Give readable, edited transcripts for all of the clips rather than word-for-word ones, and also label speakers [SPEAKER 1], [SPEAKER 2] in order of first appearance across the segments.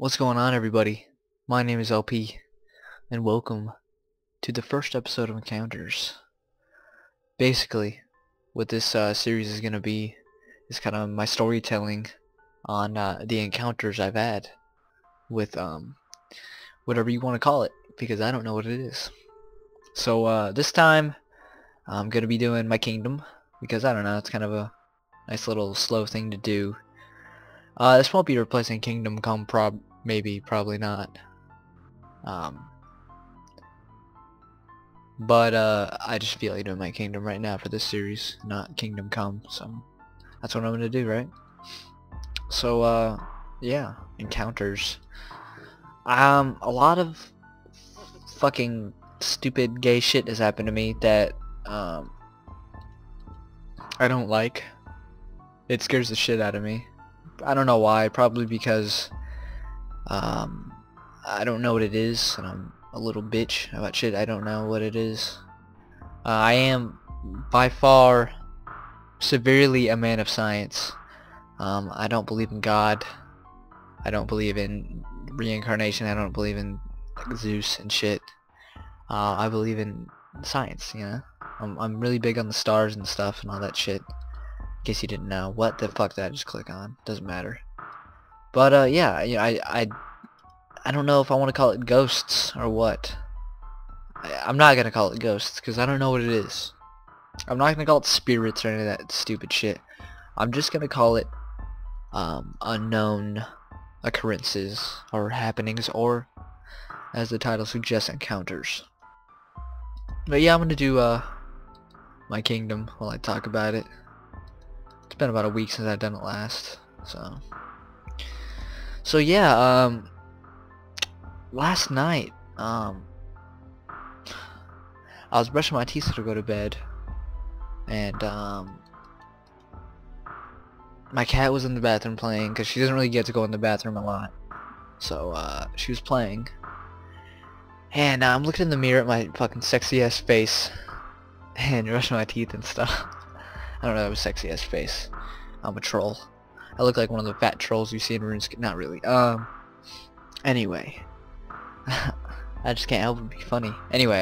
[SPEAKER 1] What's going on, everybody? My name is LP, and welcome to the first episode of Encounters. Basically, what this series is going to be is kind of my storytelling on the encounters I've had with whatever you want to call it, because I don't know what it is. So this time, I'm going to be doing my kingdom, because I don't know, it's kind of a nice little slow thing to do. This won't be replacing Kingdom Come, probably not. But I just feel like doing my kingdom right now for this series, not Kingdom Come, so that's what I'm gonna do, right? So yeah, encounters. A lot of fucking stupid gay shit has happened to me that I don't like. It scares the shit out of me. I don't know why, probably because I don't know what it is, and I'm a little bitch about shit I don't know what it is. I am by far severely a man of science. I don't believe in God. I don't believe in reincarnation. I don't believe in like Zeus and shit. I believe in science, you know. I'm really big on the stars and stuff and all that shit. In case you didn't know. What the fuck did I just click on? Doesn't matter. But yeah, you know, I don't know if I want to call it ghosts or what. I'm not gonna call it ghosts because I don't know what it is. I'm not gonna call it spirits or any of that stupid shit. I'm just gonna call it unknown occurrences or happenings, or as the title suggests, encounters. But yeah, I'm gonna do my kingdom while I talk about it. It's been about a week since I've done it last, so yeah, last night, I was brushing my teeth to go to bed, and my cat was in the bathroom playing, because she doesn't really get to go in the bathroom a lot. So she was playing, and I'm looking in the mirror at my fucking sexy ass face, and brushing my teeth and stuff. I don't know, that was sexy ass face. I'm a troll. I look like one of the fat trolls you see in RuneScape. Not really. Anyway. I just can't help but be funny. Anyway,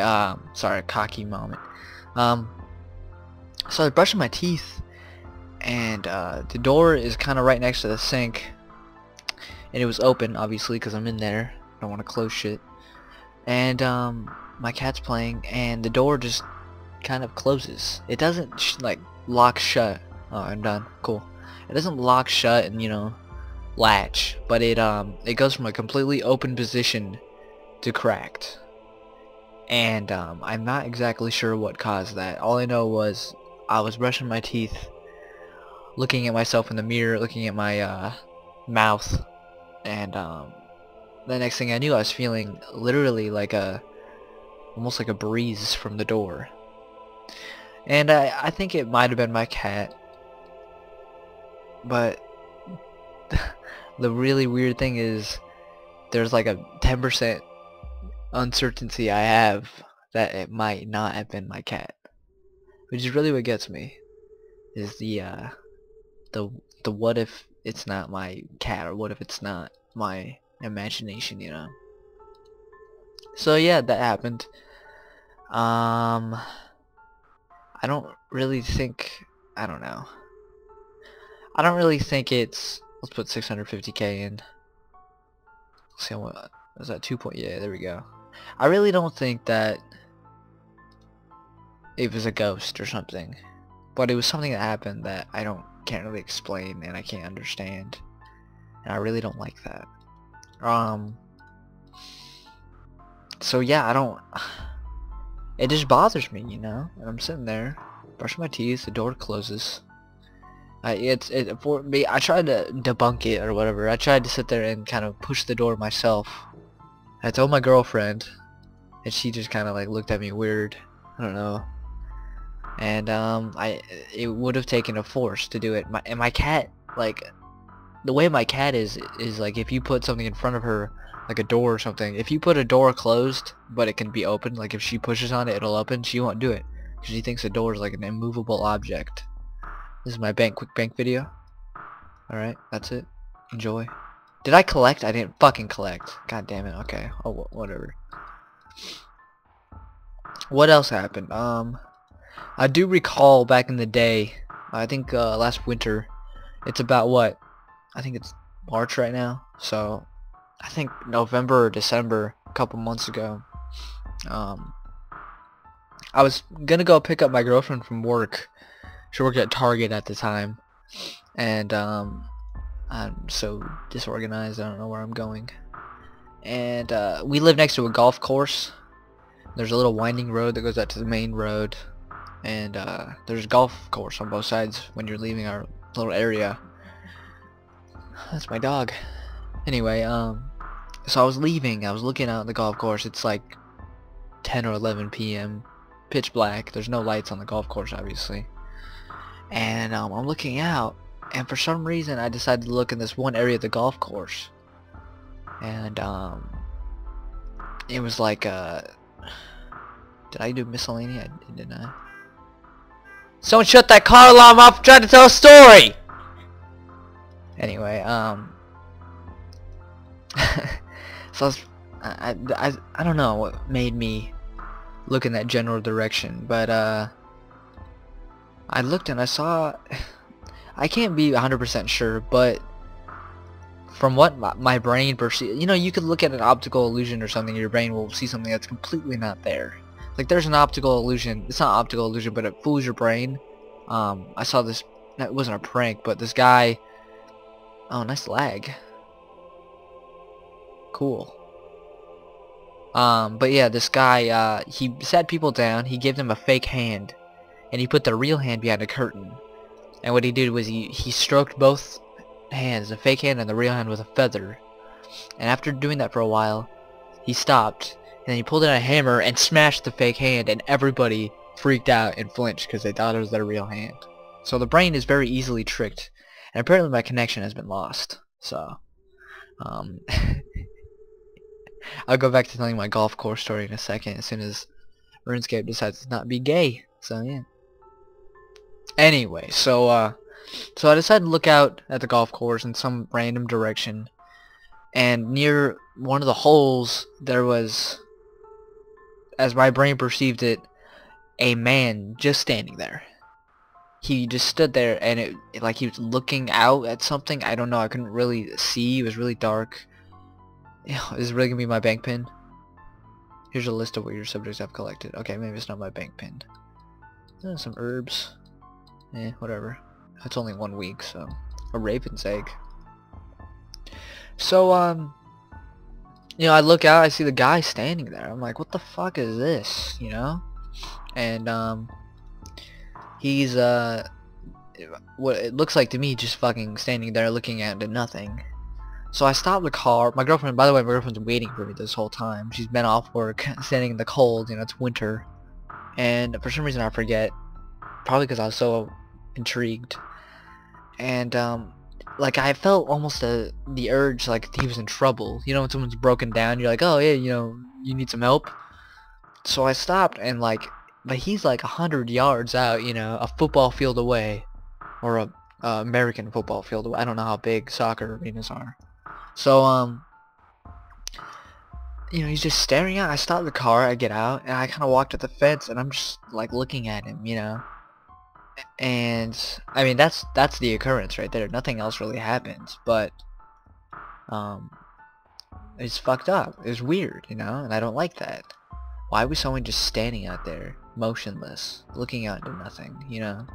[SPEAKER 1] sorry, a cocky moment. So I was brushing my teeth, and the door is kind of right next to the sink, and it was open, obviously, because I'm in there. I don't want to close shit. And my cat's playing, and the door just kind of closes. It doesn't like lock shut. Oh, I'm done. Cool. It doesn't lock shut and, you know, latch, but it goes from a completely open position to cracked. And I'm not exactly sure what caused that. All I know was I was brushing my teeth, looking at myself in the mirror, looking at my mouth, and the next thing I knew, I was feeling literally like almost like a breeze from the door. And I think it might have been my cat, but the really weird thing is there's like a 10% uncertainty I have that it might not have been my cat, which is really what gets me, is the what if it's not my cat, or what if it's not my imagination, you know. So yeah, that happened. I don't really think, I don't know. I don't really think it's, let's put 650k in. Let's see what, is that 2 point, yeah, there we go. I really don't think that it was a ghost or something, but it was something that happened that can't really explain and I can't understand, and I really don't like that. So yeah, it just bothers me, you know, and I'm sitting there brushing my teeth, the door closes. For me, I tried to debunk it or whatever. I tried to sit there and kind of push the door myself. I told my girlfriend, and she just kind of like looked at me weird. I don't know. And it would have taken a force to do it. My cat, like, the way my cat is like, if you put something in front of her, like a door or something, if you put a door closed but it can be opened, like if she pushes on it, it'll open, she won't do it because she thinks the door is like an immovable object. This is my quick bank video. Alright, that's it. Enjoy. Did I collect? I didn't fucking collect. God damn it. Okay. Oh, whatever. What else happened? I do recall back in the day, I think last winter, it's about what? I think it's March right now. So, I think November or December, a couple months ago, I was gonna go pick up my girlfriend from work. She worked at Target at the time. And, I'm so disorganized, I don't know where I'm going. And, we live next to a golf course. There's a little winding road that goes out to the main road. And, there's a golf course on both sides when you're leaving our little area. That's my dog. Anyway, so I was leaving, I was looking out at the golf course. It's like 10 or 11 p.m. Pitch black. There's no lights on the golf course, obviously. And, I'm looking out. And for some reason, I decided to look in this one area of the golf course. And, it was like, did I do miscellany? I didn't I? Someone shut that car alarm off! I'm trying to tell a story! Anyway, so I don't know what made me look in that general direction, but, I looked and I saw, I can't be 100% sure, but from what my brain perceives, you know, you could look at an optical illusion or something, your brain will see something that's completely not there. Like, there's an optical illusion, it's not optical illusion, but it fools your brain. I saw this, it wasn't a prank, but this guy, oh, nice lag. Cool. But yeah, this guy, he sat people down, he gave them a fake hand, and he put the real hand behind a curtain. And what he did was he stroked both hands, the fake hand and the real hand, with a feather. And after doing that for a while, he stopped, and then he pulled out a hammer and smashed the fake hand, and everybody freaked out and flinched because they thought it was their real hand. So the brain is very easily tricked, and apparently my connection has been lost. So, I'll go back to telling my golf course story in a second as soon as RuneScape decides to not be gay. So yeah. Anyway, so I decided to look out at the golf course in some random direction, and near one of the holes there was, as my brain perceived it, a man just standing there. He just stood there, and it like he was looking out at something. I don't know, I couldn't really see, it was really dark. Is this really gonna be my bank pin? Here's a list of what your subjects have collected. Okay, maybe it's not my bank pin. Some herbs. Whatever. It's only 1 week, so. A raven's egg. So, you know, I look out, I see the guy standing there. I'm like, what the fuck is this? You know? And, he's, what it looks like to me, just fucking standing there looking at nothing. So I stopped the car. My girlfriend, by the way, my girlfriend's waiting for me this whole time. She's been off work, standing in the cold, you know, it's winter. And for some reason I forget. Probably because I was so intrigued. And, like, I felt almost the urge, like, he was in trouble. You know, when someone's broken down, you're like, oh, yeah, you know, you need some help? So I stopped, and, like, but he's, like, 100 yards out, you know, a football field away. Or a American football field away. I don't know how big soccer arenas are. So, you know, he's just staring out. I stop the car, I get out, and I kind of walk to the fence, and I'm just, like, looking at him, you know? And I mean, that's the occurrence right there. Nothing else really happens, but it's fucked up. It's weird, you know, and I don't like that. Why was someone just standing out there, motionless, looking out into nothing, you know?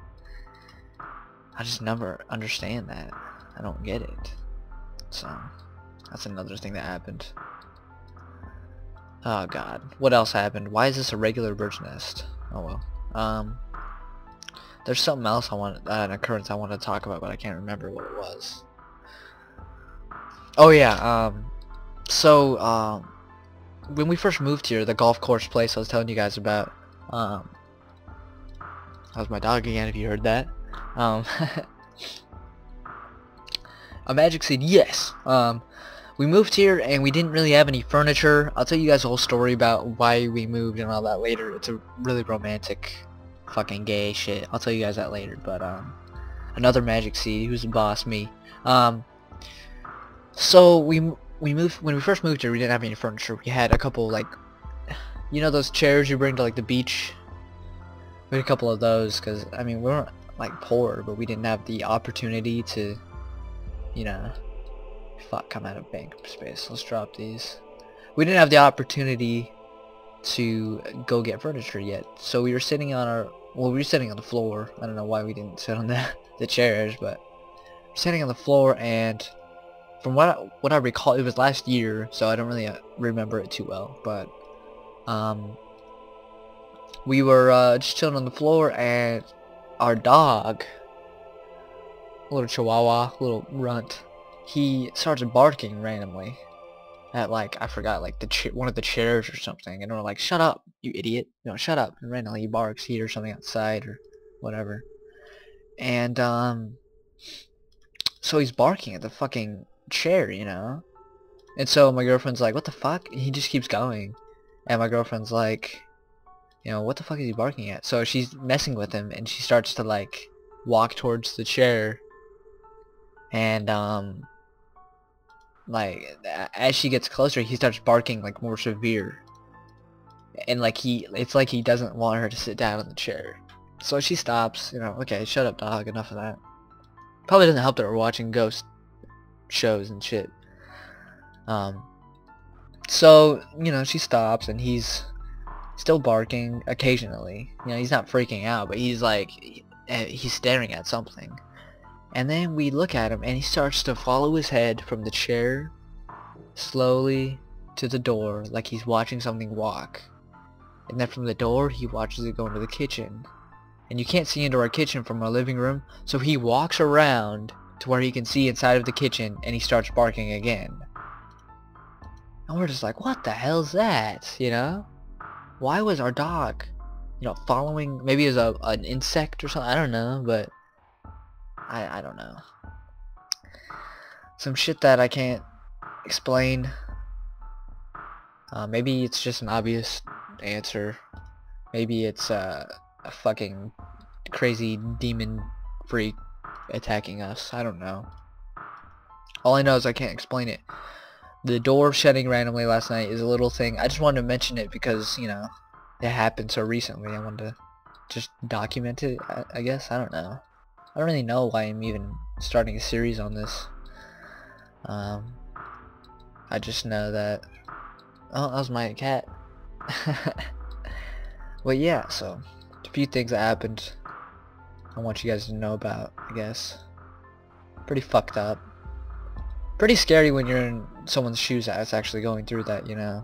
[SPEAKER 1] I just never understand that. I don't get it. So, that's another thing that happened. Oh god. What else happened? Why is this a regular bird's nest? Oh well. There's something else an occurrence I want to talk about, but I can't remember what it was. Oh yeah, so, when we first moved here, the golf course place I was telling you guys about, that was my dog again, if you heard that. A magic seed, yes! We moved here, and we didn't really have any furniture. I'll tell you guys a whole story about why we moved and all that later. It's a really romantic, fucking gay shit. I'll tell you guys that later, but, another magic seed, who's the boss? Me. So we moved when we first moved here. We didn't have any furniture. We had a couple, like, you know, those chairs you bring to like the beach. We had a couple of those because I mean we weren't like poor, but we didn't have the opportunity to, you know, fuck, I'm out of bank space. Let's drop these. We didn't have the opportunity to go get furniture yet, so we were sitting on our, well, we were sitting on the floor. I don't know why we didn't sit on the chairs, but we're sitting on the floor, and from what I recall, it was last year, so I don't really remember it too well, but we were just chilling on the floor, and our dog, a little chihuahua, little runt, he starts barking randomly at, like, I forgot, like one of the chairs or something, and we're like, shut up, you idiot, you know, shut up. And randomly he barks, he hears something outside or whatever, and so he's barking at the fucking chair, you know. And so my girlfriend's like, what the fuck? And he just keeps going, and my girlfriend's like, you know, what the fuck is he barking at? So she's messing with him, and she starts to, like, walk towards the chair, and like, as she gets closer, he starts barking, like, more severe, and like it's like he doesn't want her to sit down in the chair. So she stops, you know, okay, shut up, dog, enough of that. Probably doesn't help that we're watching ghost shows and shit. So, you know, she stops, and he's still barking occasionally. You know, he's not freaking out, but he's like, he's staring at something. And then we look at him, and he starts to follow his head from the chair slowly to the door, like he's watching something walk. And then from the door, he watches it go into the kitchen. And you can't see into our kitchen from our living room, so he walks around to where he can see inside of the kitchen, and he starts barking again. And we're just like, what the hell's that, you know? Why was our dog, you know, following, maybe it was an insect or something, I don't know, but I don't know. Some shit that I can't explain. Maybe it's just an obvious answer. Maybe it's a fucking crazy demon freak attacking us. I don't know. All I know is I can't explain it. The door shutting randomly last night is a little thing. I just wanted to mention it because, you know, it happened so recently. I wanted to just document it, I guess. I don't know. I don't really know why I'm even starting a series on this. I just know that... Oh, that was my cat. Well, yeah, so a few things that happened I want you guys to know about, I guess. Pretty fucked up. Pretty scary when you're in someone's shoes that's actually going through that, you know.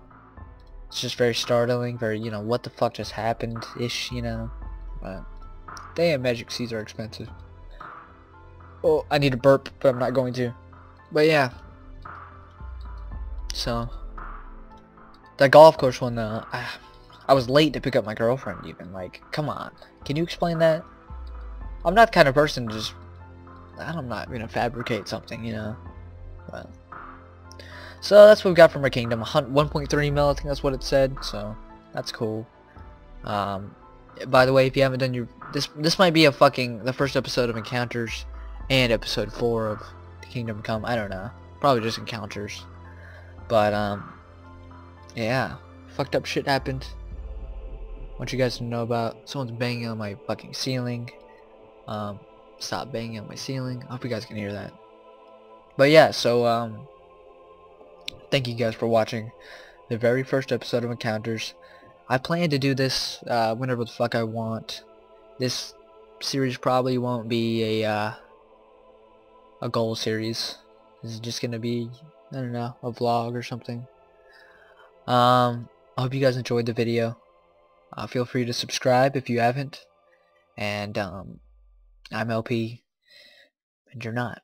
[SPEAKER 1] It's just very startling, very, you know, what the fuck just happened-ish, you know. But, damn, Magic Seeds are expensive. Oh, I need a burp, but I'm not going to. But yeah. So, that golf course one, I was late to pick up my girlfriend even. Like, come on. Can you explain that? I'm not the kind of person to just... I'm not gonna fabricate something, you know. But, so that's what we got from our kingdom. 1.3 mil, I think that's what it said. So, that's cool. By the way, if you haven't done your... This might be the first episode of Encounters and episode 4 of the Kingdom Come. I don't know. Probably just Encounters. But, yeah. Fucked up shit happened. I want you guys to know about. Someone's banging on my fucking ceiling. Stop banging on my ceiling. I hope you guys can hear that. But yeah, so, thank you guys for watching the very first episode of Encounters. I plan to do this, whenever the fuck I want. This series probably won't be a goal series. This is just gonna be, I don't know, a vlog or something. I hope you guys enjoyed the video. Feel free to subscribe if you haven't. And, I'm LP, and you're not.